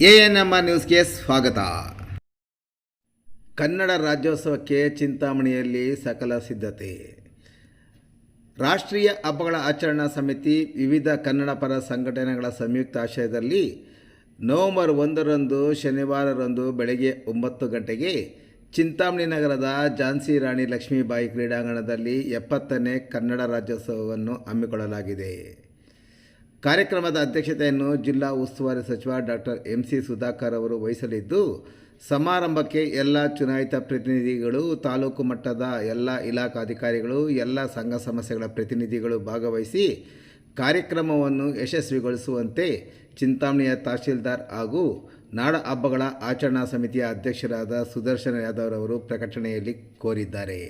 ANMR ನ್ಯೂಸ್ಗೆ ಸ್ವಾಗತ. ಕನ್ನಡ ರಾಜ್ಯೋತ್ಸವಕ್ಕೆ ಚಿಂತಾಮಣಿಯಲ್ಲಿ ಸಕಲ ಸಿದ್ಧತೆ. ರಾಷ್ಟ್ರೀಯ ಹಬ್ಬಗಳ ಆಚರಣಾ ಸಮಿತಿ ವಿವಿಧ ಕನ್ನಡ ಪರ ಸಂಘಟನೆಗಳ ಸಂಯುಕ್ತ ಆಶ್ರಯದಲ್ಲಿ ನವೆಂಬರ್ 1ರಂದು ಶನಿವಾರರಂದು ಬೆಳಗ್ಗೆ 9 ಗಂಟೆಗೆ ಚಿಂತಾಮಣಿ ನಗರದ ಝಾನ್ಸಿ ರಾಣಿ ಲಕ್ಷ್ಮೀಬಾಯಿ ಕ್ರೀಡಾಂಗಣದಲ್ಲಿ 70ನೇ ಕನ್ನಡ ರಾಜ್ಯೋತ್ಸವವನ್ನು ಹಮ್ಮಿಕೊಳ್ಳಲಾಗಿದೆ. ಕಾರ್ಯಕ್ರಮದ ಅಧ್ಯಕ್ಷತೆಯನ್ನು ಜಿಲ್ಲಾ ಉಸ್ತುವಾರಿ ಸಚಿವ ಡಾಕ್ಟರ್ MC ಸುಧಾಕರ್ ಅವರು ವಹಿಸಲಿದ್ದು, ಸಮಾರಂಭಕ್ಕೆ ಎಲ್ಲ ಚುನಾಯಿತ ಪ್ರತಿನಿಧಿಗಳು, ತಾಲೂಕು ಮಟ್ಟದ ಎಲ್ಲ ಇಲಾಖಾಧಿಕಾರಿಗಳು, ಎಲ್ಲ ಸಂಘ ಸಂಸ್ಥೆಗಳ ಪ್ರತಿನಿಧಿಗಳು ಭಾಗವಹಿಸಿ ಕಾರ್ಯಕ್ರಮವನ್ನು ಯಶಸ್ವಿಗೊಳಿಸುವಂತೆ ಚಿಂತಾಮಣಿಯ ತಹಶೀಲ್ದಾರ್ ಹಾಗೂ ನಾಡ ಹಬ್ಬಗಳ ಆಚರಣಾ ಸಮಿತಿಯ ಅಧ್ಯಕ್ಷರಾದ ಸುದರ್ಶನ್ ಯಾದವ್ ಅವರು ಪ್ರಕಟಣೆಯಲ್ಲಿ ಕೋರಿದ್ದಾರೆ.